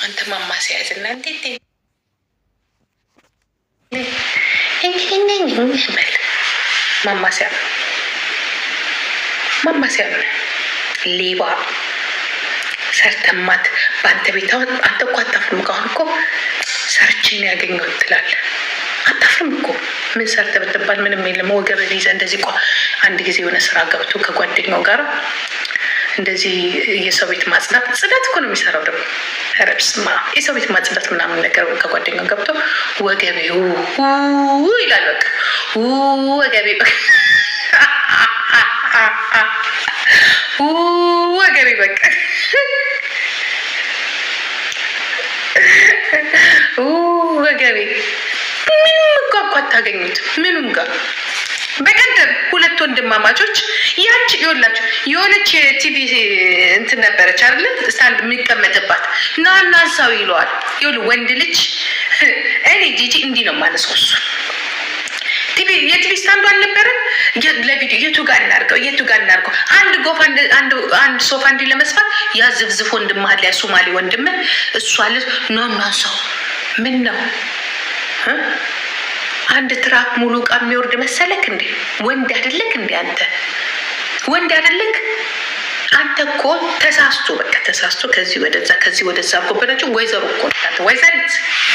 አንተ ማማሲያ ያዝና እንዴት በል ማማሲያ ነው። ሌባ ሰርተማት በአንተ ቤት አሁን አንተ እኮ አታፍርም። አሁን እኮ ሰርችን ያገኘው ትላለህ። አታፍርም እኮ ምን ሰርተ ብትባል ምንም የለም። ወገብን ይዘህ እንደዚህ እኮ አንድ ጊዜ የሆነ ስራ ገብቶ ከጓደኛው ጋር እንደዚህ የሰው ቤት ማጽዳት ጽዳት እኮ ነው የሚሰራው። ደግሞ ረብስማ የሰው ቤት ማጽዳት ምናምን ነገር ከጓደኛው ገብቶ ወገቤ ይላል። በቃ ወገቤ ወገቤ በቃ ወገቤ ምንም እኮ አታገኙት ምንም ጋር። በቀደም ሁለት ወንድማማቾች ያቺ ይኸውላችሁ የሆነች ቲቪ እንትን ነበረች አይደለ ስታንድ የሚቀመጥባት ናና ሰው ይለዋል። ይኸውልህ ወንድ ልጅ እኔ ጂጂ እንዲህ ነው ማለት ነው። እሱ ቲቪ የቲቪ ስታንዱ አልነበረም። ለቪዲዮ የቱ ጋር እናድርገው አንድ ሶፋ እንዲህ ለመስፋት ያዝብዝፍ ወንድምህ ላይ ሶማሌ ወንድምህ እሷ አለ ናና ሰው ምን ነው አንድ ትራክ ሙሉ ዕቃ የሚወርድ መሰለክ እንዴ? ወንድ አይደለክ እንዴ? አንተ ወንድ አይደለክ? አንተ እኮ ተሳስቶ ከዚህ ወደዛ ጎበናቸው። ወይዘሮ እኮ አንተ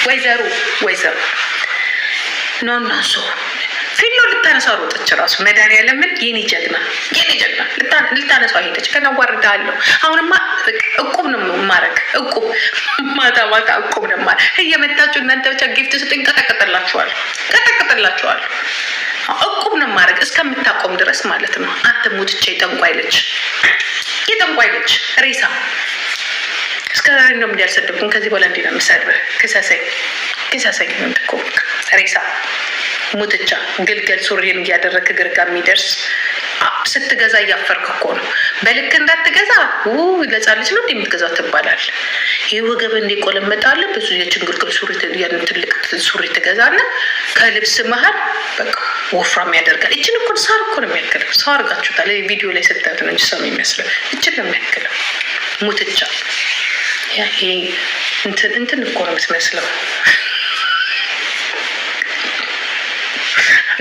ወይዘሮ ኖናሶ ፊሎ ልታነሳ ሮጠች። ራሱ መድኃኒዓለምን የኔ ጀግና ልታነሳ ሄደች። ከናዋርዳለሁ አሁንማ እቁብ ነው ማረግ። እቁብ ማታ እቁብ ነው ማረግ። እየመጣችሁ እናንተ ብቻ ጊፍት ስጡኝ፣ ቀጠቅጥላችኋለሁ። እቁብ ነው ማረግ እስከምታቆም ድረስ ማለት ነው። አንተ ሙትቼ የጠንቋይ ልጅ ሬሳ እስከ ዛሬ ነው እንዲያልሰደብኩን። ከዚህ በኋላ እንዲህ ነው የምሰድብህ። ክሰሰኝ እኮ ሬሳ ሙትቻ ግልገል ሱሪን እያደረግክ ግርጋ የሚደርስ ስትገዛ እያፈርክ እኮ ነው። በልክ እንዳትገዛ ለጻ ልጅ ነው የምትገዛው ትባላል። ይህ ወገብ እንዲቆለመጣለ ብዙ የችንግርግር ሱሪ ትልቅ ሱሪ ትገዛና ከልብስ መሀል በቃ ወፍራም ያደርጋል። እችን እኮ ሳር እኮ ነው የሚያክለው። ሰው አድርጋችሁታል። ቪዲዮ ላይ ስታዩት ነው እንጂ ሰው የሚመስለው እችን ነው የሚያክለው ሙትቻ። ይሄ እንትን እኮ ነው የምትመስለው።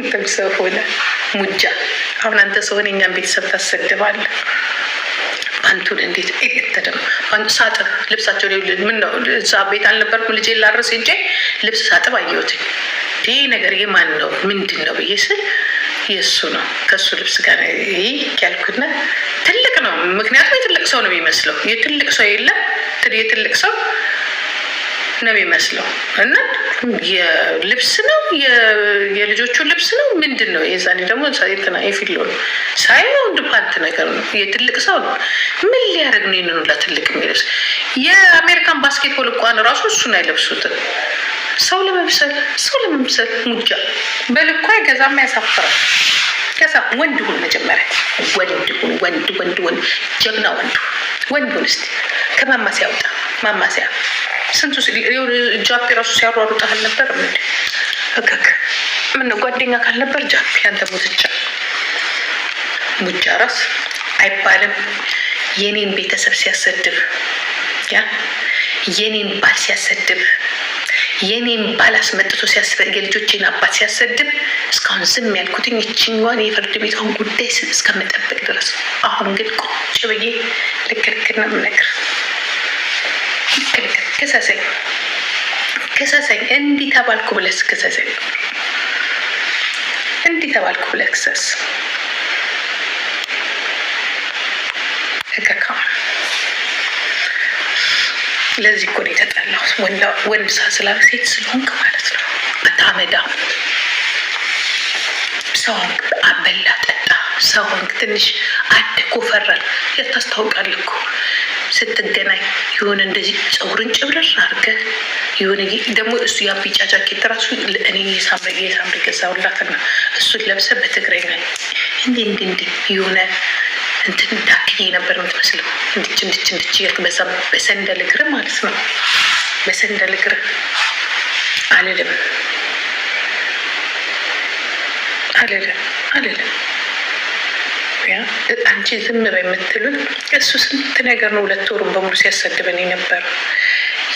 አንተም ሰው ሆነ ሙጃ። አሁን አንተ ሰው ሆነ እኛም ቤተሰብ ታሰድባለህ። አንቱን እንዴት እየተደም አንተ ሳጥብ ልብሳቸው ምን ነው እዛ ቤት አልነበርኩም ልጄ ላርስ እንጂ ልብስ ሳጥብ አየሁት። ይሄ ነገር የማን ነው ምንድን ነው ብዬ ስል የእሱ ነው። ከእሱ ልብስ ጋር ይሄ ያልኩና ትልቅ ነው። ምክንያቱም የትልቅ ሰው ነው የሚመስለው። የትልቅ ሰው የለም የትልቅ ሰው ነው የሚመስለው። እና የልብስ ነው የልጆቹ ልብስ ነው ምንድን ነው? የዛኔ ደግሞ ሳይትና የፊሎ ነው ሳይሆን ዱፓንት ነገር ነው። የትልቅ ሰው ነው። ምን ሊያደርግ ነው ይሄንን ሁላ ትልቅ የሚለብስ? የአሜሪካን ባስኬትቦል እንኳን ራሱ እሱን አይለብሱትም። ሰው ለመምሰል ሙጃ በልኳ አይገዛም፣ ያሳፍራል። ወንድ ሁን መጀመሪያ ወንድ ጀግና ወንድ ሁን። እስኪ ከማማሲያ ወጣ ማማሲያ ስንቱ ጃፒ ራሱ ሲያሯሩጣል ነበር። ምን ጓደኛ ካልነበር ጃፒ አንተ ሙጃ ራስ አይባልም። የኔን ቤተሰብ ሲያሰድብ የኔን ባል ሲያሰድብ የኔን ባል አስመጥቶ ሲያሰድብ የልጆቼን አባት ሲያሰድብ እስካሁን ዝም ያልኩትኝ እችኛዋን የፍርድ ቤቷን ጉዳይ እስከምጠብቅ ድረስ። አሁን ግን ቁጭ ብዬ ልክልክና ምነግር ክሰሰኝ እንዲህ ተባልኩ ብለህ ክሰሰኝ። ክሰስ ለዚህ እኮ ነው የተጠላሁት። ወንድ ስላለ ሴት ስለሆንክ ማለት ነው። በታመዳ ሰውን አበላ ጠጣ፣ ሰውን ትንሽ አደኩ ፈራል። ታስታውቃለህ እኮ ስትገናኝ የሆነ እንደዚህ ፀጉርን ጭብረር አድርገህ የሆነ ደግሞ እሱ የአቢጫ ጃኬት ራሱ እኔ የሳምሪ ገዛሁላትና እሱን ለብሰህ በትግራይ ላይ እንዲህ የሆነ እንትን ዳክዬ ነበር የምትመስለው። እንድች እያልክ በዛ በሰንደል እግር ማለት ነው። በሰንደል እግር አልልም አንቺ ዝም በይ የምትሉት እሱ ስንት ነገር ነው። 2 ወሩን በሙሉ ሲያሰድበን የነበረው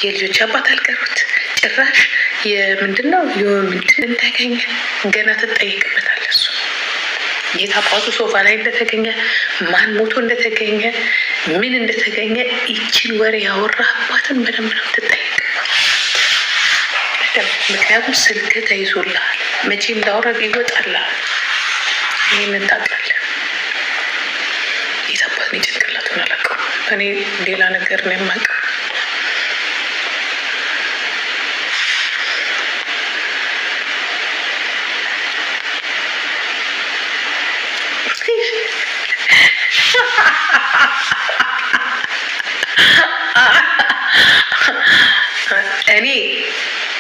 የልጆች አባት አልቀሩት ጭራሽ የምንድነው ምንድን ተገኘ ገና ትጠይቅበታለህ። እሱ የት አባቱ ሶፋ ላይ እንደተገኘ ማን ሞቶ እንደተገኘ ምን እንደተገኘ ይችን ወሬ ያወራህባትን በደንብ ነው ትጠይቅበት። ምክንያቱም ስልክ ተይዞልሃል፣ መቼ እንዳወረድ ይወጣልሃል። ይህንን ታውቃለህ። የት አባት ነው ጭንቅላቱን አላውቀውም። እኔ ሌላ ነገር ነው የማውቀው። እኔ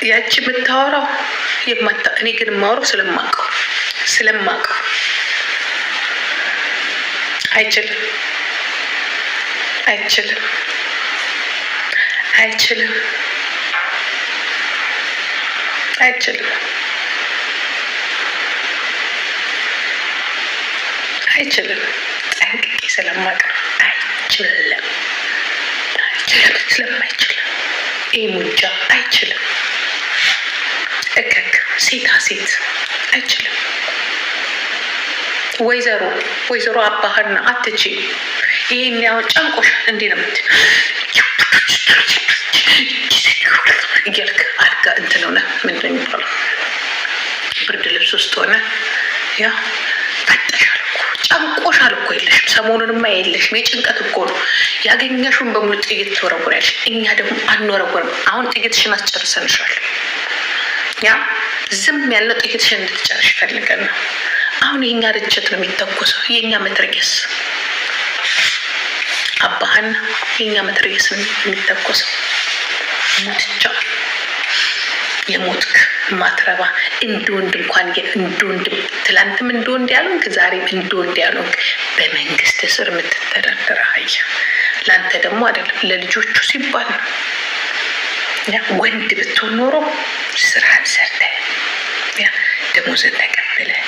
ያቺ የምታወራው እኔ ግን የማወራው ስለማውቀው አይችልም ጠንቅቄ ስለማውቀው አይችልም። ስለማይችል ይህ ሙጃ አይችልም። እከክ ሴታ ሴት አይችልም። ወይዘሮ አባህና አትቼ ይሄን ያው ጨንቆሻል እንዲህ ነው ምት እያልክ አልጋ እንትን ሆነ ምንድን ነው የሚባለው ብርድ ልብስ ውስጥ ሆነ ያ ፈጠሻል እኮ ጨንቆሻል እኮ የለሽም። ሰሞኑንማ የለሽም። የጭንቀት እኮ ነው። ያገኘሽውን በሙሉ ጥይት ትወረወሪያለሽ። እኛ ደግሞ አንወረወርም። አሁን ጥይትሽን አስጨርሰንሻል። ያ ዝም ያለው ጥይትሽን እንድትጨርሽ ፈልገን ነው። አሁን የኛ ርችት ነው የሚተኮሰው። የኛ መትረየስ አባህና የኛ መትረየስ ነው የሚተኮሰው። ሙትቻ የሞትክ ማትረባ እንደ ወንድ እንኳን እንደ ወንድ ትላንትም እንደ ወንድ ያሉንክ ዛሬም እንደ ወንድ ያሉንክ በመንግስት ስር የምትተዳደር አህያ። ለአንተ ደግሞ አይደለም ለልጆቹ ሲባል ነው። ወንድ ብትሆን ኖሮ ስራህን ሰርተህ ደሞዝን ተቀብለህ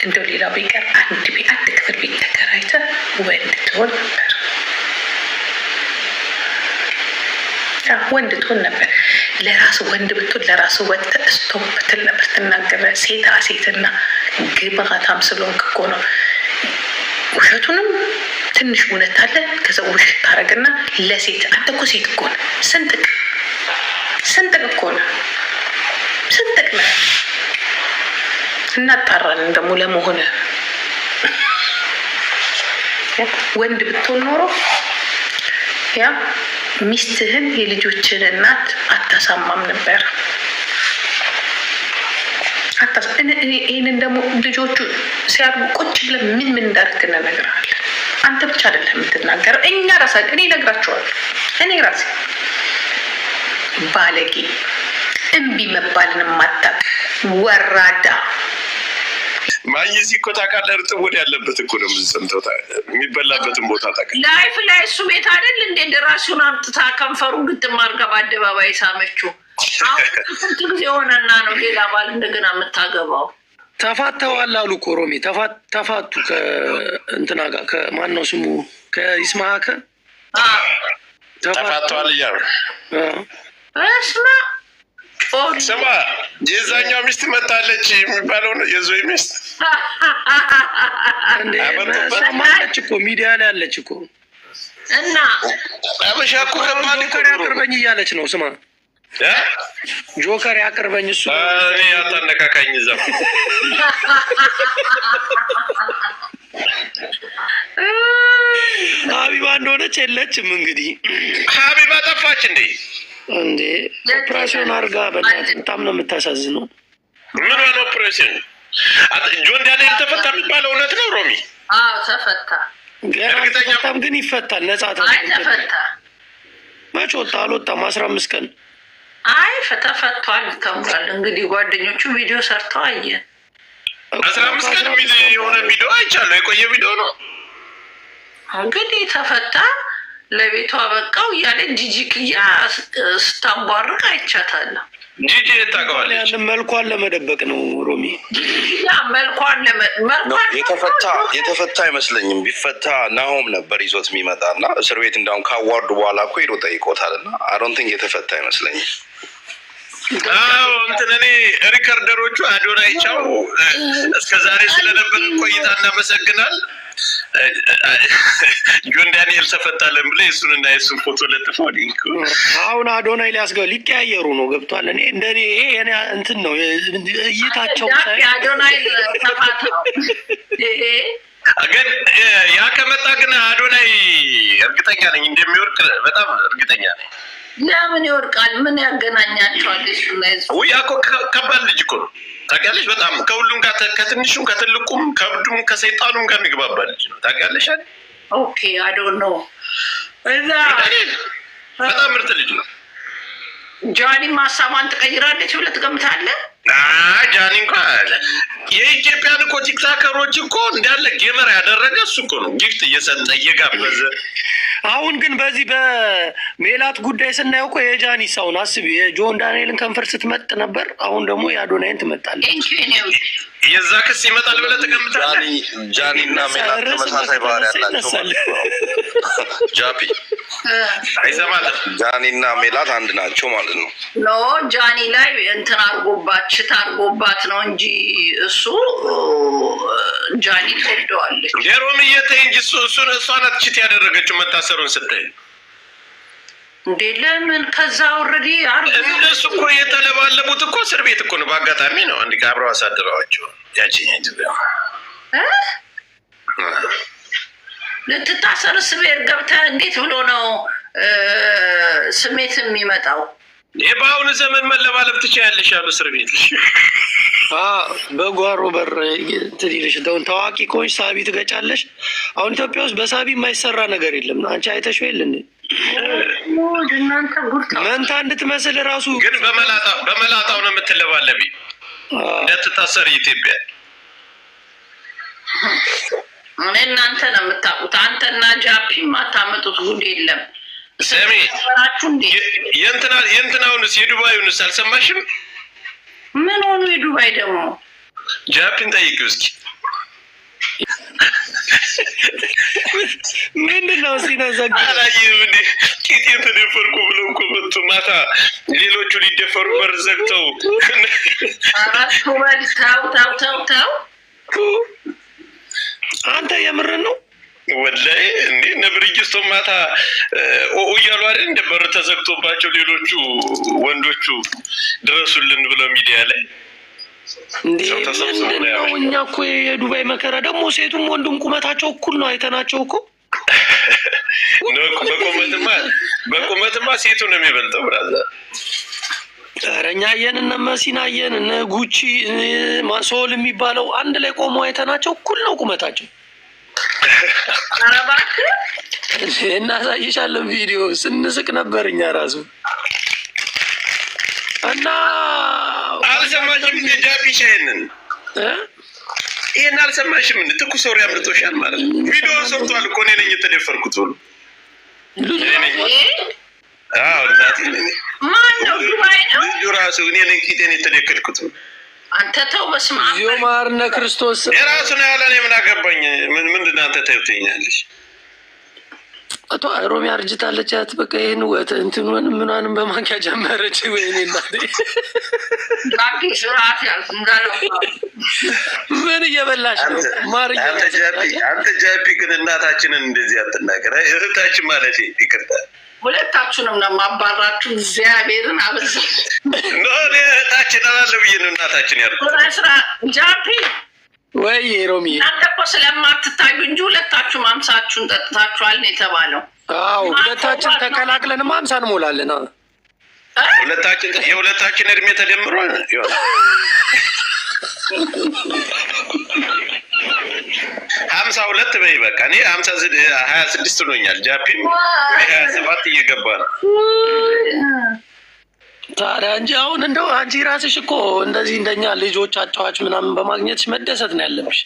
እንደው ሌላው ቢቀር አንድ ክፍል ቤት ተከራይተህ ወንድ ትሆን ነበር። ወንድ ትሆን ነበር። ለራስ ወንድ ብትሆን ለራስ ወጥተህ ስቶፕ ትል ነበር፣ ትናገረ ሴታ ሴትና ግብታም ስለሆንክ እኮ ነው። ውሸቱንም ትንሽ እውነት አለ። ከዛ ውሸት ታረግና ለሴት አንተ እኮ ሴት እኮ ነህ። ስንጥቅ እኮ ነህ። ስንጥቅ ነህ። እናጣራለን ደግሞ ለመሆነ ወንድ ብትሆን ኖሮ ያ ሚስትህን የልጆችን እናት አታሳማም ነበር። ይህንን ደግሞ ልጆቹ ሲያድጉ ቁጭ ብለን ምን እንዳደርግ እንነግርሃለን። አንተ ብቻ አይደለም የምትናገረው፣ እኛ ራሳችን እኔ እነግራቸዋለሁ። እኔ ራሴ ባለጌ እምቢ መባልን ማታቅ ወራዳ ማየዚ እኮ ታውቃለህ፣ እርጥብ ወደ ያለበት እኮ ነው የምትሰምተው። የሚበላበትን ቦታ ታውቃለህ። ላይፍ ላይ እሱ ቤት አይደል እንዴ ደራሲውን አምጥታ ከንፈሩን ግጥም አድርጋ በአደባባይ ሳመችው። አሁን ስንት ጊዜ ሆነና ነው ሌላ ባል እንደገና የምታገባው? ተፋተዋል አሉ እኮ ሮሚ። ተፋቱ ከእንትና ጋር ከማን ነው ስሙ ከይስማከ ተፋተዋል እያሉ ስማ፣ የዛኛው ሚስት መጣለች የሚባለው ነው የዞይ ሚስት ማለች እኮ ሚዲያ ላይ አለች እኮ እና አበሻ እኮ ከባድ ጆከር ያቅርበኝ እያለች ነው። ስማ ጆከር ያቅርበኝ እሱ እኔ አታነካካኝ። እዛ ሀቢባ እንደሆነች የለችም። እንግዲህ ሀቢባ ጠፋች እንዴ ኦፕሬሽን አርጋ በእናትህ በጣም ነው የምታሳዝነው። ምን ሆነ ኦፕሬሽን? ጆን ዳንኤል ተፈታ የሚባለው እውነት ነው ሮሚ? አዎ ተፈታ። ገና ግን ይፈታል። ነጻ ተፈታ። መች ወጣ አልወጣም? 15 ቀን ተፈቷል ተብሏል። እንግዲህ ጓደኞቹ ቪዲዮ ሰርተው አየን። 15 ቀን የሆነ ቪዲዮ አይቻለሁ። የቆየ ቪዲዮ ነው እንግዲህ ተፈታ። ለቤቷ በቃው እያለ ጂጂክያ ስታንቧርቅ አይቻታለሁ። ጂጂ ታውቀዋለች። ያንን መልኳን ለመደበቅ ነው ሮሚ። ያ መልኳን የተፈታ አይመስለኝም። ቢፈታ ናሆም ነበር ይዞት የሚመጣ እና እስር ቤት እንዳሁን ካዋርዱ በኋላ እኮ ሄዶ ጠይቆታል። እና አይ ቲንክ የተፈታ አይመስለኝም። አዎ እንትን እኔ ሪከርደሮቹ አዶናይ ቻው እስከዛሬ ስለነበረ ቆይታ እናመሰግናል። ጆን ዳንኤል ተፈታለን ብለ እሱን እና የሱን ፎቶ ለጥፈው ሊንክ አሁን አዶናይ ሊቀያየሩ ነው። ገብቷል። እኔ እንደኔ ይሄ እንትን ነው እይታቸው አዶናይ ተፋታው። ግን ያ ከመጣ ግን አዶናይ እርግጠኛ ነኝ እንደሚወርቅ በጣም እርግጠኛ ነኝ። ለምን ይወርቃል? ምን ያገናኛቸዋል? ውይ እኮ ከባድ ልጅ እኮ ነው ታውቂያለሽ። በጣም ከሁሉም ጋር ከትንሹም ከትልቁም ከብዱም ከሰይጣኑም ጋር የሚግባባ ልጅ ነው ታውቂያለሽ። ኦኬ አዶን ነው እዛ በጣም ምርጥ ልጅ ነው። ጃኒ ሀሳቧን ትቀይራለች ብለህ ትገምታለህ? ጃኒ እንኳን የኢትዮጵያን እኮ ቲክታከሮች እኮ እንዳለ ጌመር ያደረገ እሱ እኮ ነው፣ ጊፍት እየሰጠ እየጋበዘ። አሁን ግን በዚህ በሜላት ጉዳይ ስናየው እኮ የጃኒ ሰውን አስቢ፣ የጆን ዳንኤልን ከንፈር ስትመጥ ነበር። አሁን ደግሞ የአዶናይን ትመጣለች። የዛ ክስ ይመጣል ብለህ ትገምታለህ? ጃኒ እና ሜላት ተመሳሳይ ባህሪ ያላቸው ጃፒ አይሰማለም። ጃኒ እና ሜላት አንድ ናቸው ማለት ነው። ኖ ጃኒ ላይ እንትን አርጎባት ሽታ አርጎባት ነው እንጂ እሱ ጃኒ ትወደዋለች። ሮም እየተይ እንጂ እሷ ናት ችት ያደረገችው መታሰሩን ስታይ እንዴ። ለምን ከዛ ኦልሬዲ እነሱ እኮ የተለባለቡት እኮ እስር ቤት እኮ ነው። በአጋጣሚ ነው አንድ አብረው አሳድረዋቸው ያቺኛት ልትታሰር እስር ቤት ገብተህ እንዴት ብሎ ነው ስሜት የሚመጣው? ይህ በአሁኑ ዘመን መለባለብ ትችያለሽ ያሉ እስር ቤት በጓሮ በር ትልሽ ታዋቂ ከሆንሽ ሳቢ ትገጫለሽ። አሁን ኢትዮጵያ ውስጥ በሳቢ የማይሰራ ነገር የለም። አንቺ አይተሽ የለ መንታ እንድትመስል ራሱ ግን በመላጣው ነው የምትለባለቢ እንደትታሰር ኢትዮጵያ። እኔ እናንተ ነው የምታውቁት። አንተና ጃፒ የማታመጡት ጉድ የለም። ሰሚ የእንትናውንስ የዱባዩንስ አልሰማሽም? ምን ሆኑ? የዱባይ ደግሞ ጃፒን ጠይቂው እስኪ። ምንድን ነው ሲነዘግ አላየህም እንዴ? ቂጤን ተደፈርኩ ብለው እኮ መጡ ማታ። ሌሎቹ ሊደፈሩ በር ዘግተው ተው አንተ የምርን ነው ወላሂ እንዴ? ነብርጅስቶ ማታ እያሉ አይደል እንደ በር ተዘግቶባቸው ሌሎቹ ወንዶቹ ድረሱልን ብለው ሚዲያ ላይ እንዴ ምንድን ነው? እኛ እኮ የዱባይ መከራ ደግሞ ሴቱም ወንዱም ቁመታቸው እኩል ነው። አይተናቸው እኮ በቁመትማ ሴቱ ነው የሚበልጠው ብራዘር። ኧረ እኛ አየን፣ እነ መሲን አየን፣ እነ ጉቺ ማሶል የሚባለው አንድ ላይ ቆመው አይተናቸው እኩል ነው ቁመታቸው። እናሳይሻለን ቪዲዮ ስንስቅ ነበር እኛ ራሱ። እና አልሰማሽም? ጃፒሻ ይሄን አልሰማሽም? ትኩስ ወሬ አምልጦሻል ማለት ነው። ቪዲዮ ሰርቷል እኮ እኔ ነኝ የተደፈርኩት ሁሉ ማነው? ዱባይ ነው ልጁ ራሱ እኔ ነኝ ቂጤን የተደከልኩት። አንተ ተው በስመ አብ ማርነ ክርስቶስ የራሱ ነው ያለ። እኔ ምን አገባኝ? ምንድን አንተ ታዩትኛለሽ? አቶ ሮሚ አርጅታለች። ያት በቃ ይህን ወጥ እንትኑን ምናንም በማንኪያ ጀመረች። ወይኔ እናቴ ምን እየበላሽ ነው? ማር አንተ ጃፒ ግን እናታችንን እንደዚህ አትናገር። እህታችን ማለት ይቅርታ፣ ሁለታችሁንም ነው ማባራችሁ። እግዚአብሔርን አበዛ እህታችን አላለ ብዬ ነው እናታችን ያልኩት። ስራ ጃፒ ወይ ሮሚ እናንተ እኮ ስለማትታዩ እንጂ ሁለታችሁ ማምሳችሁን ጠጥታችኋል ነው የተባለው። አዎ ሁለታችን ተቀላቅለን ማምሳ እንሞላለን። የሁለታችን እድሜ ተደምሮ ይሆናል 52 በይ በቃ። እኔ 26 ሆኖኛል። ጃፒም 27 እየገባ ነው ታዲያ እንጂ አሁን እንደው አንቺ ራስሽ እኮ እንደዚህ እንደኛ ልጆች አጫዋች ምናምን በማግኘትሽ መደሰት ነው ያለብሽ።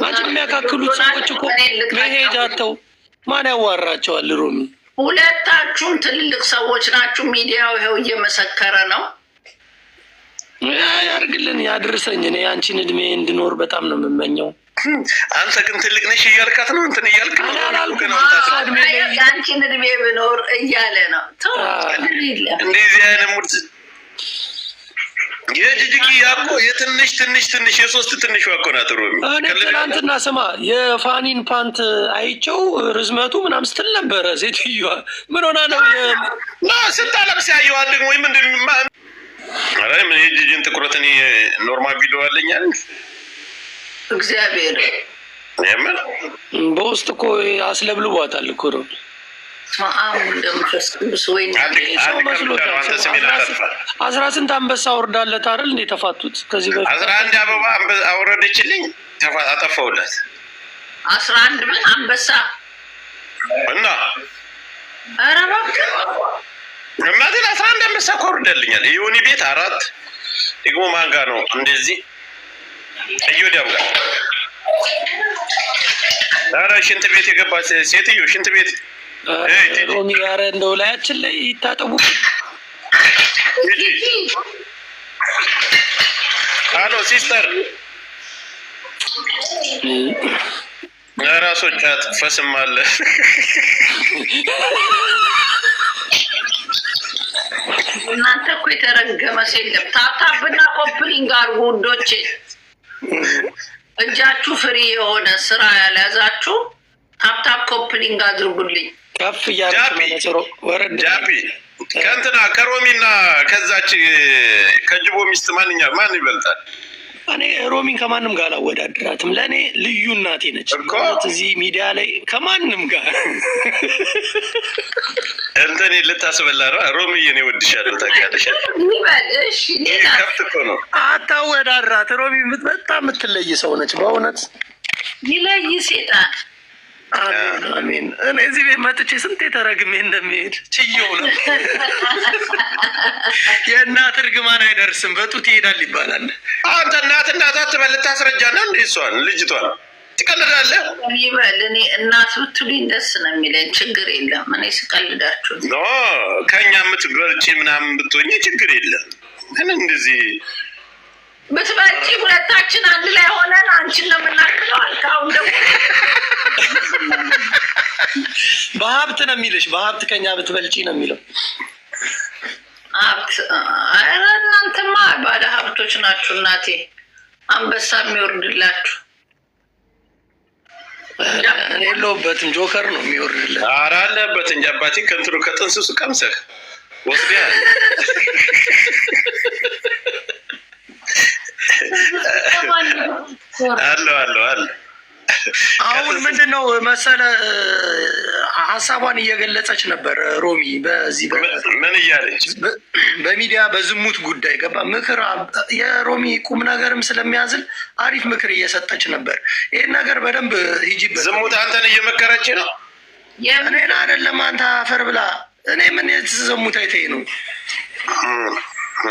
አንቺ የሚያካክሉት ሰዎች እኮ መሄጃተው ማን ያዋራቸዋል? ሮሚ ሁለታችሁም ትልልቅ ሰዎች ናችሁ። ሚዲያው ይኸው እየመሰከረ ነው። ያርግልን ያድርሰኝ። እኔ አንቺን እድሜ እንድኖር በጣም ነው የምመኘው። አንተ ግን ትልቅ ነሽ እያልካት ነው እንትን እያልክ ነው። አንቺን እድሜ ብኖር እያለ ነው። እንደዚህ አይነት ሙድ የጅጅጊ ያኮ የትንሽ ትንሽ የሶስት ትንሽ ዋኮ ናት። ሮሚ እኔ ትናንትና ስማ የፋኒን ፓንት አይቼው ርዝመቱ ምናምን ስትል ነበረ ሴትዮዋ። ምን ሆና ነው ስታለብስ ያየዋት ደግሞ ወይ ምንድን ኧረ ምን የጅጅን ጥቁረት እኔ ኖርማል ቪዲዮ አለኛል እግዚአብሔር የምር በውስጥ እኮ አስለብልቧታል እኮ ነው። አስራ ስንት አንበሳ አውርዳለት አይደል እንዴ ተፋቱት? ከዚህ በፊት 11 አበባ አውረደችልኝ አጠፋውላት። 11 ምን አንበሳ እና ኧረ እባክህ እናቴን 11 አንበሳ እኮ አውርዳልኛል። የሆኒ ቤት 4 ደግሞ ማን ጋር ነው እንደዚህ እዮዳም ጋር ኧረ ሽንት ቤት የገባች ሴትዮ ሽንት ቤት ሮሚ ያረ እንደው ላያችን ላይ ይታጠቡ። አሎ ሲስተር ራሶች አትፈስም አለ። እናንተ እኮ የተረገመ ሴለም ታታብና ኮፕሊንግ አድርጉ ውዶቼ። እጃችሁ ፍሪ የሆነ ስራ ያልያዛችሁ ታፕታፕ ኮፕሊንግ አድርጉልኝ። ከፍ እያሉ ወረድ ጃፒ ከእንትና ከሮሚና ከዛች ከጅቦ ሚስት ማን ይበልጣል? እኔ ሮሚን ከማንም ጋር አላወዳድራትም። ለእኔ ልዩ እናቴ ነች። እዚህ ሚዲያ ላይ ከማንም ጋር እንትን ልታስበላ ነው። ሮሚዬ እኔ እወድሻለሁ ታውቂያለሽ። ከብት እኮ ነው። አታወዳድራት። ሮሚ በጣም የምትለይ ሰው ነች በእውነት። ይለይ ሴጣን። አሜን። እኔ እዚህ ቤት መጥቼ ስንት ተረግሜ እንደሚሄድ ችየው ነው። የእናት እርግማን አይደርስም በጡት ይሄዳል ይባላል። አንተ እናት አትበል። ልታስረጃ ነው እንደ እሷን ልጅቷን ትቀልዳለህ ይበል። እኔ እናት ብትሉኝ ደስ ነው የሚለኝ፣ ችግር የለም። እኔ ስቀልዳችሁ ከእኛ የምትበልጪ ምናምን ብትሆኝ ችግር የለም። ግን እንደዚህ ብትበልጪ ሁለታችን አንድ ላይ ሆነን አንቺን ነው የምናክለው። አሁን ደግሞ በሀብት ነው የሚልሽ። በሀብት ከኛ ብትበልጪ ነው የሚለው። ሀብት ኧረ እናንተማ ባለ ሀብቶች ናችሁ። እናቴ አንበሳ የሚወርድላችሁ እኔ የለሁበትም። ጆከር ነው የሚወርድለት። ኧረ አለበት እንጂ አባቴ ከእንትኑ ከጥንስሱ ቀምሰህ ወስደሃል። አለ አሁን ምንድን ነው መሰለ ሀሳቧን እየገለጸች ነበር ሮሚ። በዚህ ምን እያለች በሚዲያ በዝሙት ጉዳይ ገባ ምክር የሮሚ ቁም ነገርም ስለሚያዝል አሪፍ ምክር እየሰጠች ነበር። ይህን ነገር በደንብ ሂጂበት። ዝሙት አንተን እየመከረች ነው። እኔን አይደለም አንተ አፈር ብላ። እኔ ምን የተዘሙት አይተኝ ነው።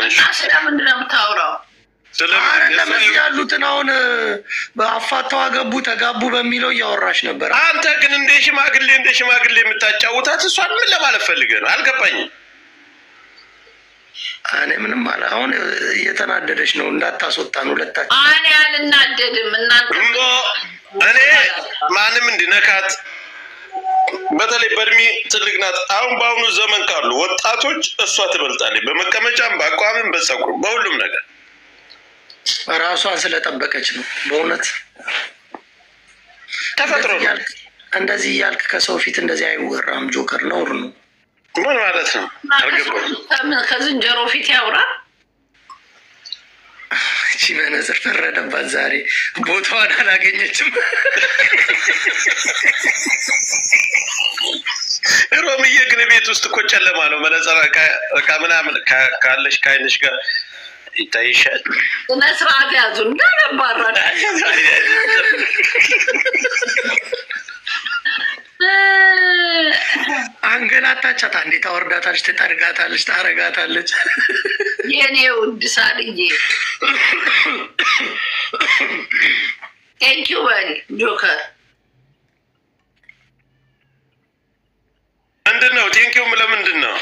እና ስለምንድን ነው የምታወራው? አይደለም እዚህ ያሉትን አሁን በአፋታዋ ገቡ ተጋቡ በሚለው እያወራሽ ነበር። አንተ ግን እንደ ሽማግሌ የምታጫውታት እሷን ምን ለማለት ፈልገህ ነው? አልገባኝም። እኔ ምንም አለ። አሁን እየተናደደች ነው እንዳታስወጣን ሁለታችን። እኔ አልናደድም። እናንተ እኔ ማንም እንዲነካት በተለይ በእድሜ ትልቅ ናት። አሁን በአሁኑ ዘመን ካሉ ወጣቶች እሷ ትበልጣለች። በመቀመጫም፣ በአቋምም፣ በፀጉር፣ በሁሉም ነገር ራሷን ስለጠበቀች ነው። በእውነት ተፈጥሮ እንደዚህ እያልክ ከሰው ፊት እንደዚህ አይወራም። ጆከር ነውር ነው። ምን ማለት ነው? ከዝንጀሮ ፊት ያውራ። እቺ መነጽር ፈረደባት ዛሬ። ቦታዋን አላገኘችም። ሮምዬ ግን ቤት ውስጥ እኮ ጨለማ ነው። መነጽር ከምናምን ካለሽ ከአይንሽ ጋር ይታይሻል። ስነ ስርዓት ያዙ እንዳነባራ አንገላታቻት። አንዴ ታወርዳታለች፣ ትጠርጋታለች፣ ታረጋታለች። የኔ ውድ ሳልዬ ቴንኪው በል ጆከር። ምንድን ነው ቴንኪው? ለምንድን ነው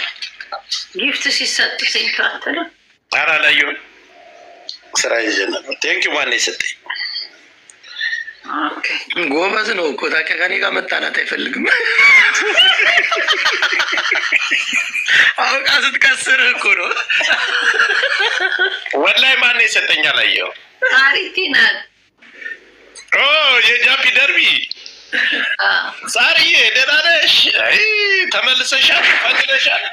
ጊፍት ሲሰጥ ቴንኪው አትልም? ኧረ አላየሁም። ስራ ይዤ ነበር። ቴንኪው ማን የሰጠኝ? ጎበዝ ነው እኮ ታውቂያ፣ ከኔ ጋር መጣላት አይፈልግም። አውቃ ስትቀስርህ እኮ ነው። ወላሂ ማን የሰጠኝ አላየኸው? ታሪቲ ናት። የጃፒ ደርቢ ዛሬ ደህና ነሽ? ተመልሰሻል? ፈንድነሻል?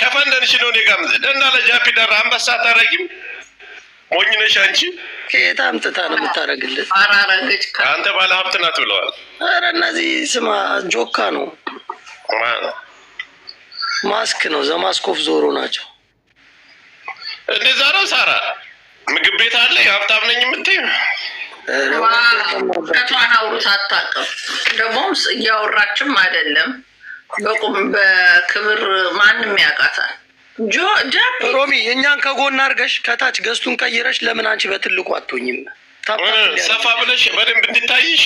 ከፈንደንሽ ነው እኔ ጋር ደህና ለጃፒ ደር አንበሳ ታረጊም? ሞኝ ነሽ አንቺ። ከየት አምጥታ ነው የምታደርግልህ? አራረገች። አንተ ባለ ሀብት ናት ብለዋል። ኧረ እነዚህ ስማ ጆካ ነው ማስክ ነው ዘማስኮፍ ዞሮ ናቸው። እንደዛ ነው። ሳራ ምግብ ቤት አለ የሀብታም ነኝ የምትይው ከቷን አውሩት አታውቅም። ደግሞም እያወራችም አይደለም። በቁም በክብር ማንም ያውቃታል። ሮሚ የእኛን ከጎን አድርገሽ ከታች ገዝቱን ቀይረሽ ለምን አንቺ በትልቁ አትሆኝም? ሰፋ ብለሽ በደንብ እንድታይሽ